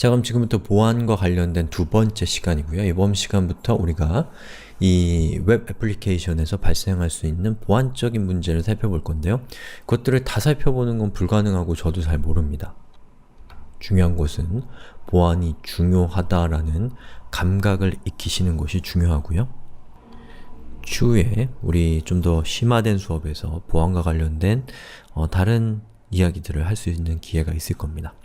자, 그럼 지금부터 보안과 관련된 두 번째 시간이고요. 이번 시간부터 우리가 이 웹 애플리케이션에서 발생할 수 있는 보안적인 문제를 살펴볼 건데요. 그것들을 다 살펴보는 건 불가능하고 저도 잘 모릅니다. 중요한 것은 보안이 중요하다라는 감각을 익히시는 것이 중요하고요. 추후에 우리 좀 더 심화된 수업에서 보안과 관련된 다른 이야기들을 할 수 있는 기회가 있을 겁니다.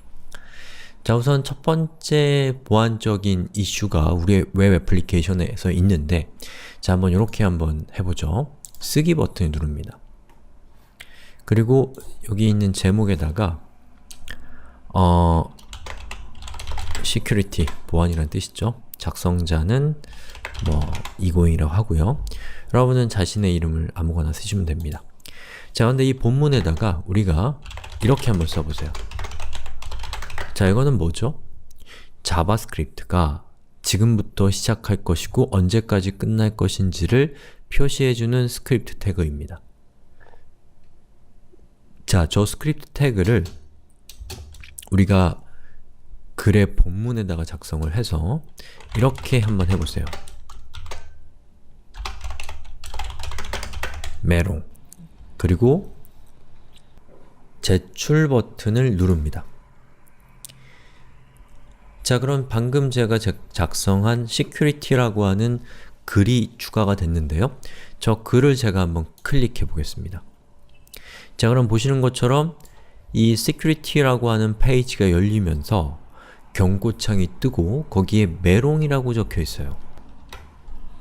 자, 우선 첫 번째 보안적인 이슈가 우리의 웹 애플리케이션에서 있는데, 자, 한번 이렇게 한번 해보죠. 쓰기 버튼을 누릅니다. 그리고 여기 있는 제목에다가 security, 보안이라는 뜻이죠. 작성자는 뭐 20이라고 하고요. 여러분은 자신의 이름을 아무거나 쓰시면 됩니다. 자, 근데 이 본문에다가 우리가 이렇게 한번 써보세요. 자, 이거는 뭐죠? 자바스크립트가 지금부터 시작할 것이고 언제까지 끝날 것인지를 표시해주는 스크립트 태그입니다. 자, 저 스크립트 태그를 우리가 글의 본문에다가 작성을 해서 이렇게 한번 해보세요. 메롱, 그리고 제출 버튼을 누릅니다. 자, 그럼 방금 제가 작성한 security라고 하는 글이 추가가 됐는데요. 저 글을 제가 한번 클릭해 보겠습니다. 자, 그럼 보시는 것처럼 이 security라고 하는 페이지가 열리면서 경고창이 뜨고 거기에 메롱이라고 적혀 있어요.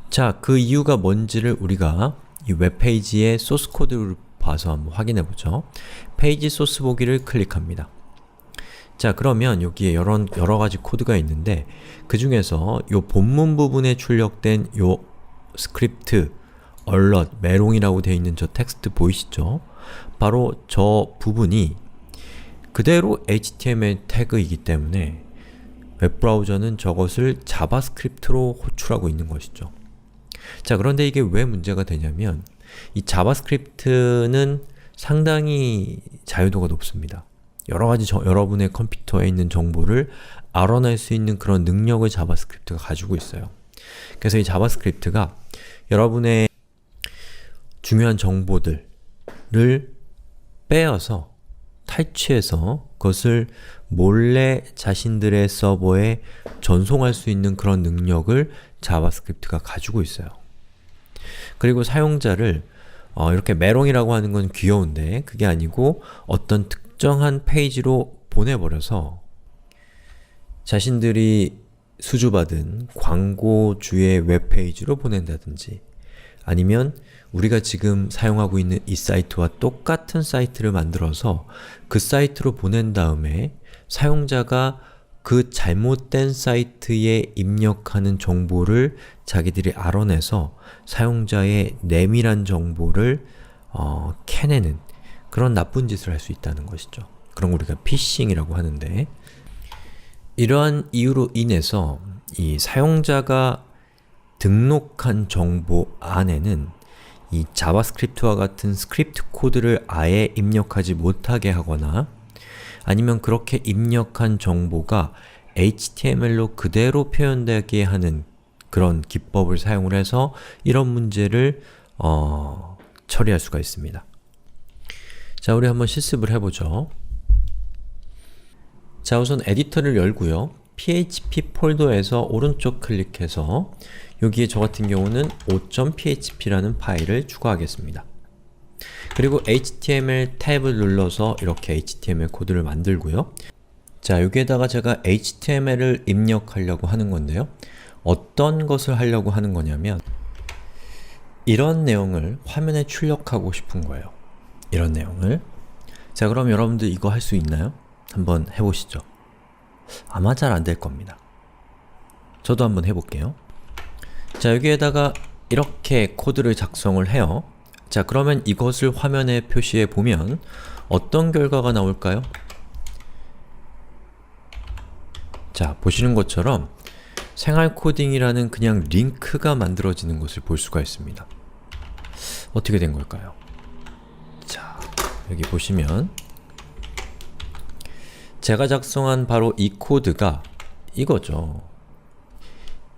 자, 그 이유가 뭔지를 우리가 이 웹페이지의 소스 코드를 봐서 한번 확인해 보죠. 페이지 소스 보기를 클릭합니다. 자, 그러면 여기에 여러 가지 코드가 있는데 그 중에서 요 본문 부분에 출력된 요 스크립트, alert, 메롱이라고 되어 있는 저 텍스트 보이시죠? 바로 저 부분이 그대로 HTML 태그이기 때문에 웹브라우저는 저것을 자바스크립트로 호출하고 있는 것이죠. 자, 그런데 이게 왜 문제가 되냐면 이 자바스크립트는 상당히 자유도가 높습니다. 여러가지 여러분의 컴퓨터에 있는 정보를 알아낼 수 있는 그런 능력을 자바스크립트가 가지고 있어요. 그래서 이 자바스크립트가 여러분의 중요한 정보들을 빼어서 탈취해서 그것을 몰래 자신들의 서버에 전송할 수 있는 그런 능력을 자바스크립트가 가지고 있어요. 그리고 사용자를 이렇게 메롱이라고 하는 건 귀여운데 그게 아니고 어떤 특정한 페이지로 보내버려서 자신들이 수주받은 광고주의 웹페이지로 보낸다든지 아니면 우리가 지금 사용하고 있는 이 사이트와 똑같은 사이트를 만들어서 그 사이트로 보낸 다음에 사용자가 그 잘못된 사이트에 입력하는 정보를 자기들이 알아내서 사용자의 내밀한 정보를 캐내는 그런 나쁜 짓을 할 수 있다는 것이죠. 그런 걸 우리가 피싱이라고 하는데, 이러한 이유로 인해서 이 사용자가 등록한 정보 안에는 이 자바스크립트와 같은 스크립트 코드를 아예 입력하지 못하게 하거나 아니면 그렇게 입력한 정보가 HTML로 그대로 표현되게 하는 그런 기법을 사용을 해서 이런 문제를 처리할 수가 있습니다. 자, 우리 한번 실습을 해보죠. 자, 우선 에디터를 열고요. PHP 폴더에서 오른쪽 클릭해서 여기에 저 같은 경우는 5.php라는 파일을 추가하겠습니다. 그리고 HTML 탭을 눌러서 이렇게 HTML 코드를 만들고요. 자, 여기에다가 제가 HTML을 입력하려고 하는 건데요. 어떤 것을 하려고 하는 거냐면 이런 내용을 화면에 출력하고 싶은 거예요. 이런 내용을. 자, 그럼 여러분들 이거 할 수 있나요? 한번 해보시죠. 아마 잘 안 될 겁니다. 저도 한번 해볼게요. 자, 여기에다가 이렇게 코드를 작성을 해요. 자, 그러면 이것을 화면에 표시해 보면 어떤 결과가 나올까요? 자, 보시는 것처럼 생활코딩이라는 그냥 링크가 만들어지는 것을 볼 수가 있습니다. 어떻게 된 걸까요? 자, 여기 보시면 제가 작성한 바로 이 코드가 이거죠.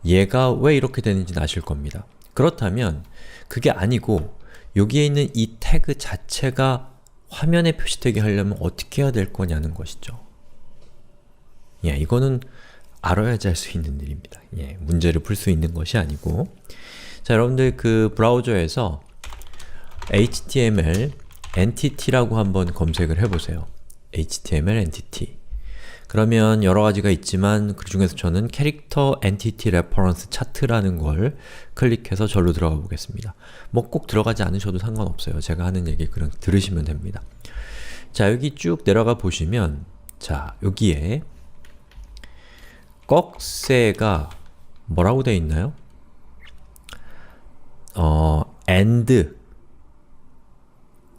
얘가 왜 이렇게 되는지는 아실 겁니다. 그렇다면 그게 아니고 여기에 있는 이 태그 자체가 화면에 표시되게 하려면 어떻게 해야 될 거냐는 것이죠. 예, 이거는 알아야지 할 수 있는 일입니다. 예, 문제를 풀 수 있는 것이 아니고. 자, 여러분들 그 브라우저에서 HTML entity라고 한번 검색을 해보세요. HTML entity. 그러면 여러 가지가 있지만 그 중에서 저는 캐릭터 엔티티 레퍼런스 차트라는 걸 클릭해서 절로 들어가 보겠습니다. 뭐 꼭 들어가지 않으셔도 상관없어요. 제가 하는 얘기 그냥 들으시면 됩니다. 자, 여기 쭉 내려가 보시면 자, 여기에 꺽쇠가 뭐라고 되어 있나요? and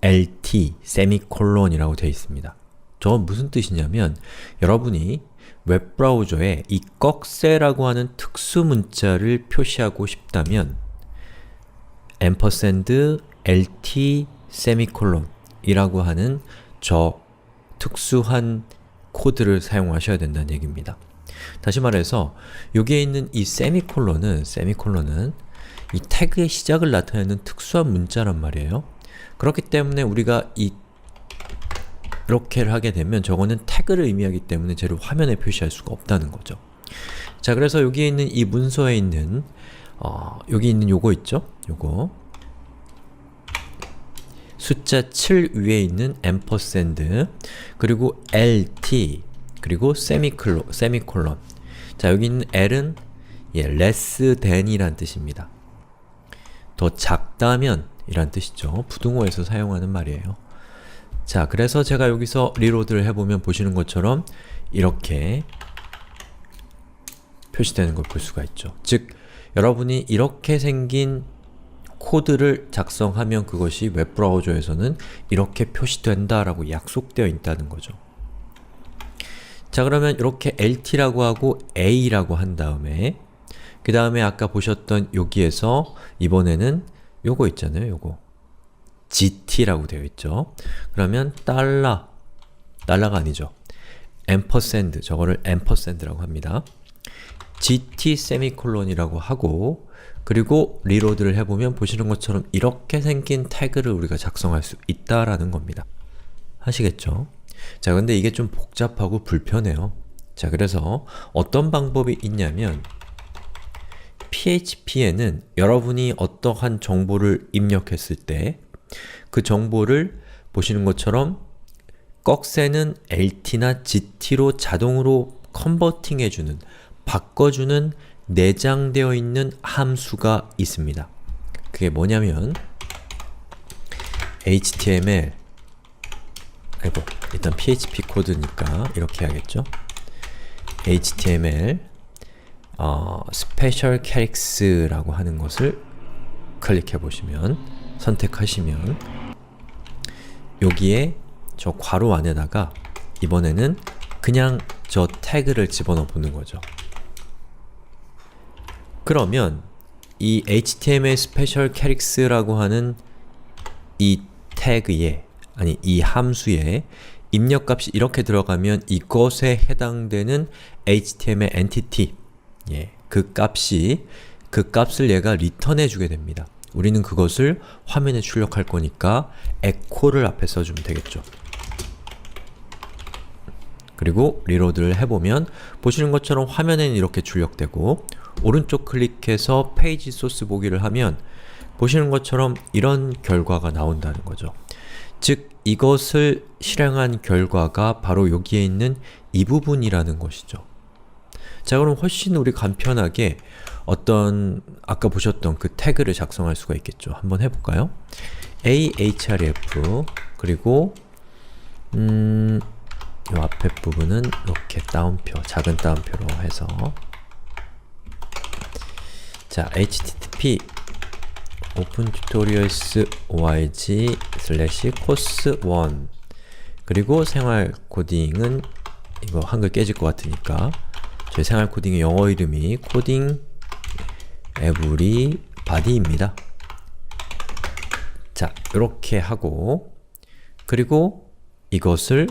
lt 세미콜론이라고 되어 있습니다. 저건 무슨 뜻이냐면 여러분이 웹브라우저에 이 꺽쇠라고 하는 특수 문자를 표시하고 싶다면 &lt 세미콜론 이라고 하는 저 특수한 코드를 사용하셔야 된다는 얘기입니다. 다시 말해서 여기에 있는 이 세미콜론은 이 태그의 시작을 나타내는 특수한 문자란 말이에요. 그렇기 때문에 우리가 이렇게를 하게 되면 저거는 태그를 의미하기 때문에 쟤를 화면에 표시할 수가 없다는 거죠. 자, 그래서 여기에 있는 이 문서에 있는 여기 있는 요거 있죠? 요거 숫자 7 위에 있는 앰퍼샌드 그리고 lt 그리고 세미콜론. 자, 여기 있는 l은 less than이란 뜻입니다. 더 작다면 이란 뜻이죠. 부등호에서 사용하는 말이에요. 자, 그래서 제가 여기서 리로드를 해보면 보시는 것처럼 이렇게 표시되는 걸 볼 수가 있죠. 즉, 여러분이 이렇게 생긴 코드를 작성하면 그것이 웹브라우저에서는 이렇게 표시된다라고 약속되어 있다는 거죠. 자, 그러면 이렇게 LT라고 하고 A라고 한 다음에 그 다음에 아까 보셨던 여기에서 이번에는 요거 있잖아요. 요거 GT라고 되어 있죠. 그러면 달러가 아니죠. 앰퍼샌드, 저거를 앰퍼샌드라고 합니다. GT 세미콜론이라고 하고 그리고 리로드를 해보면 보시는 것처럼 이렇게 생긴 태그를 우리가 작성할 수 있다라는 겁니다. 아시겠죠? 자, 근데 이게 좀 복잡하고 불편해요. 자, 그래서 어떤 방법이 있냐면 PHP에는 여러분이 어떠한 정보를 입력했을 때 그 정보를 보시는 것처럼 꺽쇠는 LT나 GT로 자동으로 컨버팅 해주는, 바꿔주는 내장되어 있는 함수가 있습니다. 그게 뭐냐면 HTML 일단 PHP 코드니까 이렇게 해야겠죠? HTML 스페셜 캐릭스라고 하는 것을 클릭해 보시면 선택하시면 여기에 저 괄호 안에다가 이번에는 그냥 저 태그를 집어넣어 보는 거죠. 그러면 이 HTML 스페셜 캐릭스라고 하는 이 태그에 이 함수에 입력값이 이렇게 들어가면 이것에 해당되는 HTML 엔티티 그 값을 얘가 리턴해 주게 됩니다. 우리는 그것을 화면에 출력할 거니까 echo를 앞에 써주면 되겠죠. 그리고 리로드를 해보면 보시는 것처럼 화면에는 이렇게 출력되고 오른쪽 클릭해서 페이지 소스 보기를 하면 보시는 것처럼 이런 결과가 나온다는 거죠. 즉, 이것을 실행한 결과가 바로 여기에 있는 이 부분이라는 것이죠. 자, 그럼 훨씬 우리 간편하게 어떤 아까 보셨던 그 태그를 작성할 수가 있겠죠. 한번 해볼까요? ahref 그리고 이 앞에 부분은 이렇게 따옴표, 작은 따옴표로 해서 자, http opentutorials.org/course1 그리고 생활 코딩은 이거 한글 깨질 것 같으니까 저희 생활 코딩의 영어 이름이 코딩 에브리바디입니다. 자, 이렇게 하고 그리고 이것을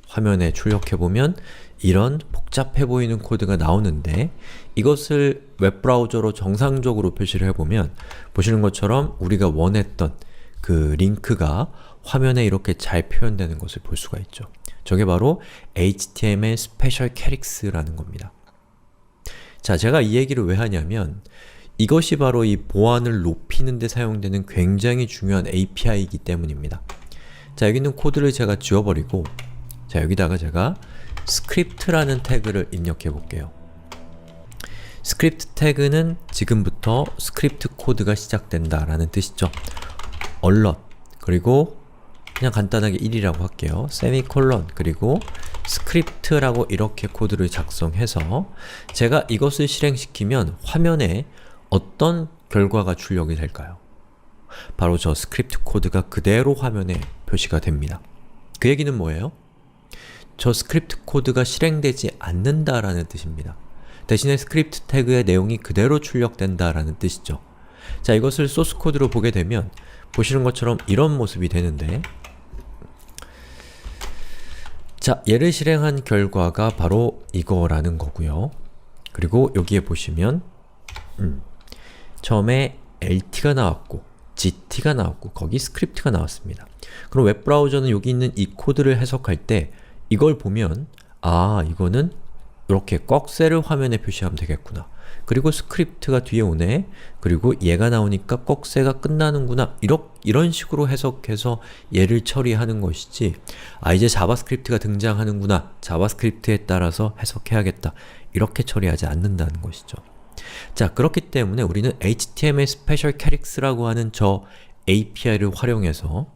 화면에 출력해보면 이런 복잡해 보이는 코드가 나오는데 이것을 웹브라우저로 정상적으로 표시를 해보면 보시는 것처럼 우리가 원했던 그 링크가 화면에 이렇게 잘 표현되는 것을 볼 수가 있죠. 저게 바로 HTML 스페셜 캐릭스라는 겁니다. 자, 제가 이 얘기를 왜 하냐면 이것이 바로 이 보안을 높이는 데 사용되는 굉장히 중요한 API이기 때문입니다. 자, 여기 있는 코드를 제가 지워버리고 자, 여기다가 제가 스크립트라는 태그를 입력해 볼게요. 스크립트 태그는 지금부터 스크립트 코드가 시작된다 라는 뜻이죠. alert 그리고 그냥 간단하게 1이라고 할게요. 세미콜론 그리고 스크립트라고 이렇게 코드를 작성해서 제가 이것을 실행시키면 화면에 어떤 결과가 출력이 될까요? 바로 저 스크립트 코드가 그대로 화면에 표시가 됩니다. 그 얘기는 뭐예요? 저 스크립트 코드가 실행되지 않는다라는 뜻입니다. 대신에 스크립트 태그의 내용이 그대로 출력된다라는 뜻이죠. 자, 이것을 소스 코드로 보게 되면 보시는 것처럼 이런 모습이 되는데 자, 얘를 실행한 결과가 바로 이거라는 거고요. 그리고 여기에 보시면 처음에 LT가 나왔고 GT가 나왔고 거기 스크립트가 나왔습니다. 그럼 웹브라우저는 여기 있는 이 코드를 해석할 때 이걸 보면 아, 이거는 이렇게 꺽쇠를 화면에 표시하면 되겠구나. 그리고 스크립트가 뒤에 오네. 그리고 얘가 나오니까 꺽쇠가 끝나는구나. 이런 식으로 해석해서 얘를 처리하는 것이지 아, 이제 자바스크립트가 등장하는구나. 자바스크립트에 따라서 해석해야겠다. 이렇게 처리하지 않는다는 것이죠. 자, 그렇기 때문에 우리는 HTML 스페셜 캐릭스라고 하는 저 API를 활용해서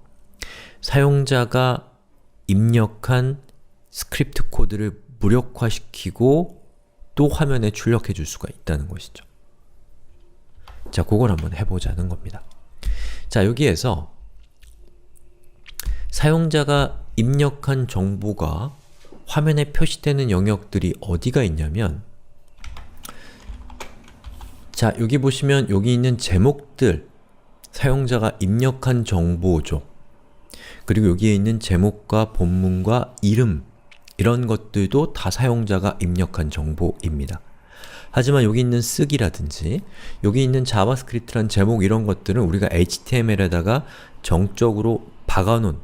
사용자가 입력한 스크립트 코드를 무력화시키고 또 화면에 출력해 줄 수가 있다는 것이죠. 자, 그걸 한번 해보자는 겁니다. 자, 여기에서 사용자가 입력한 정보가 화면에 표시되는 영역들이 어디가 있냐면 자, 여기 보시면 여기 있는 제목들 사용자가 입력한 정보죠. 그리고 여기에 있는 제목과 본문과 이름 이런 것들도 다 사용자가 입력한 정보입니다. 하지만 여기 있는 쓰기라든지 여기 있는 자바스크립트란 제목 이런 것들은 우리가 HTML에다가 정적으로 박아놓은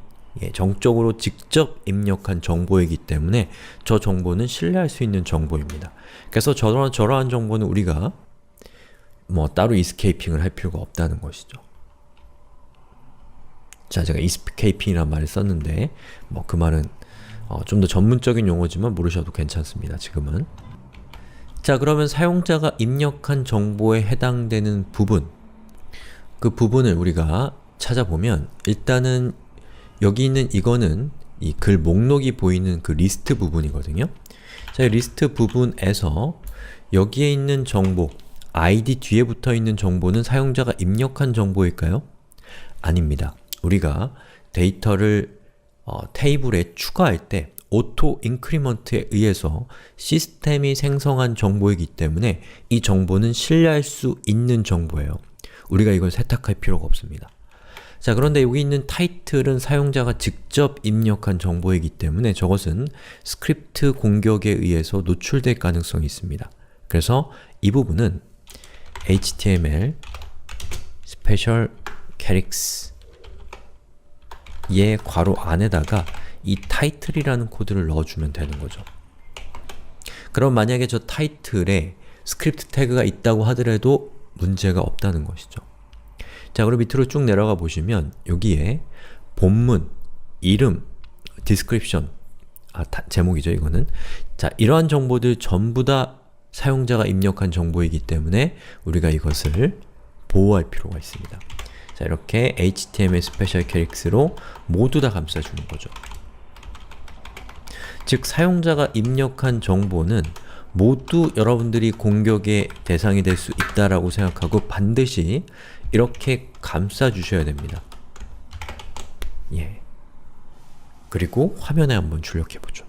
정적으로 직접 입력한 정보이기 때문에 저 정보는 신뢰할 수 있는 정보입니다. 그래서 저러한 정보는 우리가 뭐 따로 이스케이핑을 할 필요가 없다는 것이죠. 자, 제가 이스케이핑이라는 말을 썼는데 뭐 그 말은 좀 더 전문적인 용어지만 모르셔도 괜찮습니다. 지금은. 자, 그러면 사용자가 입력한 정보에 해당되는 부분 그 부분을 우리가 찾아보면 일단은 여기 있는 이거는 이 글 목록이 보이는 그 리스트 부분이거든요. 자, 이 리스트 부분에서 여기에 있는 정보 id 뒤에 붙어 있는 정보는 사용자가 입력한 정보일까요? 아닙니다. 우리가 데이터를 테이블에 추가할 때 오토 인크리먼트에 의해서 시스템이 생성한 정보이기 때문에 이 정보는 신뢰할 수 있는 정보예요. 우리가 이걸 세탁할 필요가 없습니다. 자, 그런데 여기 있는 타이틀은 사용자가 직접 입력한 정보이기 때문에 저것은 스크립트 공격에 의해서 노출될 가능성이 있습니다. 그래서 이 부분은 HTML 스페셜 캐릭스 얘 괄호 안에다가 이 타이틀이라는 코드를 넣어주면 되는 거죠. 그럼 만약에 저 타이틀에 스크립트 태그가 있다고 하더라도 문제가 없다는 것이죠. 자, 그럼 밑으로 쭉 내려가 보시면 여기에 본문, 이름, description, 제목이죠 이거는. 자, 이러한 정보들 전부 다 사용자가 입력한 정보이기 때문에 우리가 이것을 보호할 필요가 있습니다. 자, 이렇게 HTML 스페셜 캐릭스로 모두 다 감싸주는 거죠. 즉, 사용자가 입력한 정보는 모두 여러분들이 공격의 대상이 될 수 있다라고 생각하고 반드시 이렇게 감싸주셔야 됩니다. 예. 그리고 화면에 한번 출력해보죠.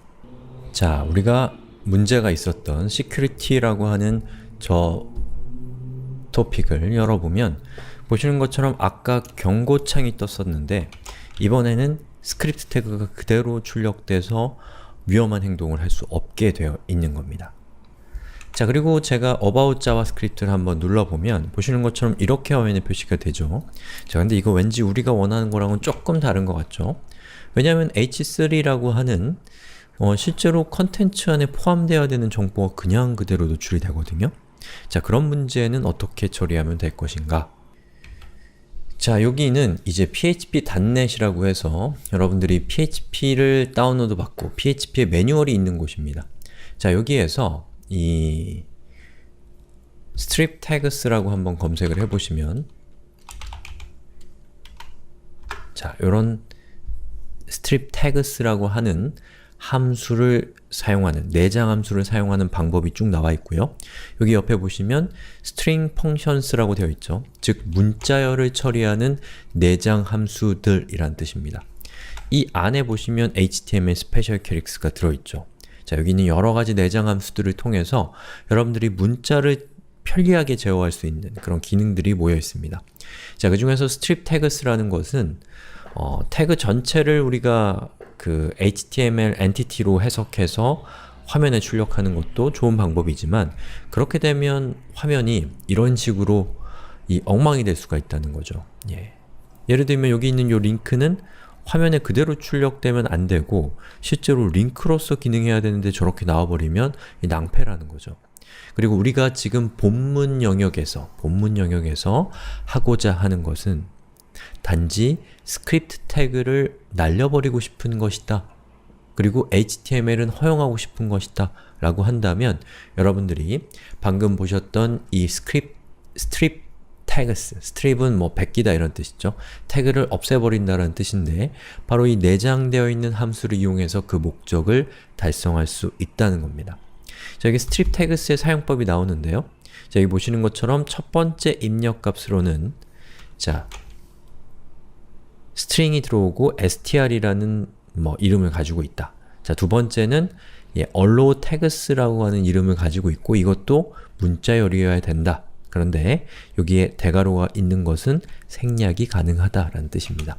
자, 우리가 문제가 있었던 security라고 하는 저 토픽을 열어보면 보시는 것처럼 아까 경고창이 떴었는데 이번에는 스크립트 태그가 그대로 출력돼서 위험한 행동을 할 수 없게 되어 있는 겁니다. 자, 그리고 제가 About JavaScript를 한번 눌러보면 보시는 것처럼 이렇게 화면에 표시가 되죠. 자, 근데 이거 왠지 우리가 원하는 거랑은 조금 다른 것 같죠? 왜냐하면 h3라고 하는 실제로 컨텐츠 안에 포함되어야 되는 정보가 그냥 그대로 노출이 되거든요. 자, 그런 문제는 어떻게 처리하면 될 것인가? 자, 여기는 이제 php.net이라고 해서 여러분들이 php를 다운로드 받고 php의 매뉴얼이 있는 곳입니다. 자, 여기에서 이 strip tags라고 한번 검색을 해보시면 자, 요런 strip tags라고 하는 함수를 사용하는, 내장 함수를 사용하는 방법이 쭉 나와 있고요. 여기 옆에 보시면 string functions라고 되어 있죠. 즉, 문자열을 처리하는 내장 함수들이란 뜻입니다. 이 안에 보시면 HTML 스페셜 캐릭터가 들어있죠. 자, 여기는 여러가지 내장 함수들을 통해서 여러분들이 문자를 편리하게 제어할 수 있는 그런 기능들이 모여 있습니다. 자, 그 중에서 strip tags라는 것은 태그 전체를 우리가 그 HTML 엔티티로 해석해서 화면에 출력하는 것도 좋은 방법이지만 그렇게 되면 화면이 이런 식으로 엉망이 될 수가 있다는 거죠. 예를 들면 여기 있는 이 링크는 화면에 그대로 출력되면 안 되고 실제로 링크로서 기능해야 되는데 저렇게 나와버리면 낭패라는 거죠. 그리고 우리가 지금 본문 영역에서 하고자 하는 것은 단지 스크립트 태그를 날려버리고 싶은 것이다. 그리고 HTML은 허용하고 싶은 것이다. 라고 한다면 여러분들이 방금 보셨던 이 strip tags, strip은 뭐 베끼다 이런 뜻이죠. 태그를 없애버린다는 뜻인데 바로 이 내장되어 있는 함수를 이용해서 그 목적을 달성할 수 있다는 겁니다. 자, 여기 strip tags의 사용법이 나오는데요. 자, 여기 보시는 것처럼 첫 번째 입력값으로는 자, 스트링이 들어오고 str이라는 이름을 가지고 있다. 자, 두 번째는 allow tags라고 하는 이름을 가지고 있고 이것도 문자열이어야 된다. 그런데 여기에 대괄호가 있는 것은 생략이 가능하다라는 뜻입니다.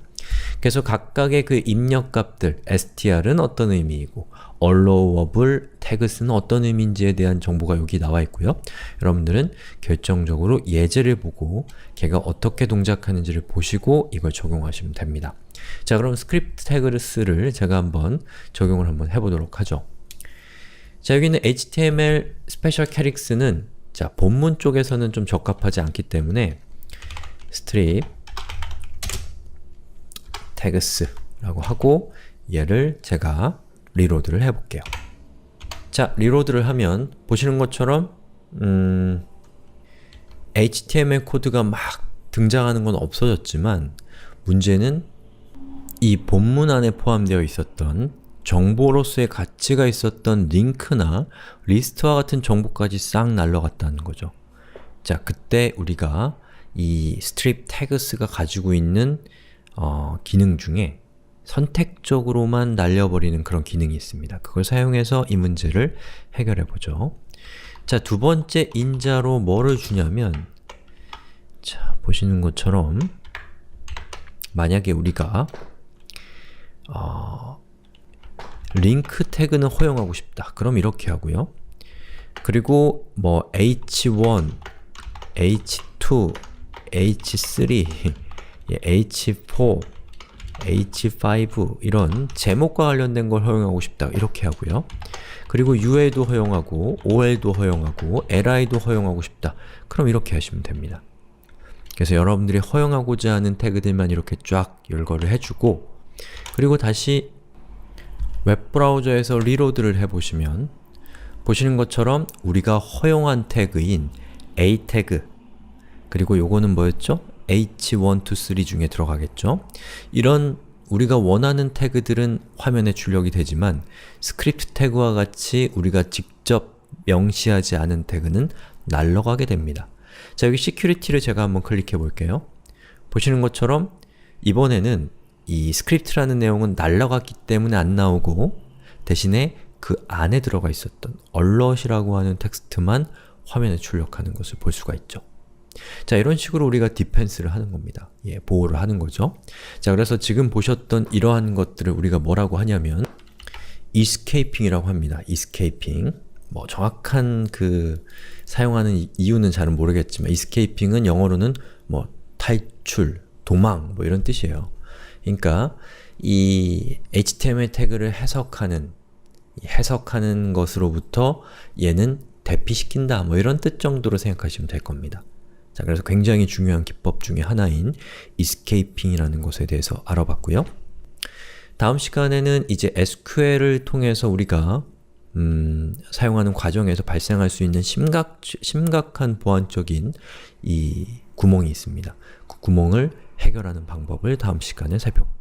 그래서 각각의 그 입력값들, str은 어떤 의미이고 allowable tags는 어떤 의미인지에 대한 정보가 여기 나와 있고요. 여러분들은 결정적으로 예제를 보고 걔가 어떻게 동작하는지를 보시고 이걸 적용하시면 됩니다. 자, 그럼 스크립트 태그를 제가 한번 적용을 한번 해보도록 하죠. 자, 여기는 HTML 스페셜 캐릭스는 자, 본문 쪽에서는 좀 적합하지 않기 때문에 strip tags라고 하고 얘를 제가 리로드를 해볼게요. 자, 리로드를 하면 보시는 것처럼 HTML 코드가 막 등장하는 건 없어졌지만 문제는 이 본문 안에 포함되어 있었던 정보로서의 가치가 있었던 링크나 리스트와 같은 정보까지 싹 날라갔다는 거죠. 자, 그때 우리가 이 strip tags가 가지고 있는 기능 중에 선택적으로만 날려버리는 그런 기능이 있습니다. 그걸 사용해서 이 문제를 해결해 보죠. 자, 두 번째 인자로 뭐를 주냐면 자, 보시는 것처럼 만약에 우리가 링크 태그는 허용하고 싶다. 그럼 이렇게 하고요. 그리고 뭐 h1, h2, h3, h4, h5 이런 제목과 관련된 걸 허용하고 싶다. 이렇게 하고요. 그리고 UL도 허용하고 OL도 허용하고 LI도 허용하고 싶다. 그럼 이렇게 하시면 됩니다. 그래서 여러분들이 허용하고자 하는 태그들만 이렇게 쫙 열거를 해주고 그리고 다시 웹브라우저에서 리로드를 해보시면 보시는 것처럼 우리가 허용한 태그인 A 태그 그리고 요거는 뭐였죠? H1, 2, 3 중에 들어가겠죠? 이런 우리가 원하는 태그들은 화면에 출력이 되지만 스크립트 태그와 같이 우리가 직접 명시하지 않은 태그는 날아가게 됩니다. 자, 여기 security를 제가 한번 클릭해 볼게요. 보시는 것처럼 이번에는 이 스크립트라는 내용은 날아갔기 때문에 안 나오고 대신에 그 안에 들어가 있었던 alert이라고 하는 텍스트만 화면에 출력하는 것을 볼 수가 있죠. 자, 이런 식으로 우리가 디펜스를 하는 겁니다. 보호를 하는 거죠. 자, 그래서 지금 보셨던 이러한 것들을 우리가 뭐라고 하냐면 escaping이라고 합니다. escaping. 뭐 정확한 그 사용하는 이유는 잘은 모르겠지만 escaping은 영어로는 뭐 탈출, 도망 뭐 이런 뜻이에요. 그러니까 이 HTML 태그를 해석하는 것으로부터 얘는 대피시킨다 뭐 이런 뜻 정도로 생각하시면 될 겁니다. 자, 그래서 굉장히 중요한 기법 중에 하나인 escaping이라는 것에 대해서 알아봤고요. 다음 시간에는 이제 SQL을 통해서 우리가 사용하는 과정에서 발생할 수 있는 심각한 보안적인 이 구멍이 있습니다. 그 구멍을 해결하는 방법을 다음 시간에 살펴볼게요.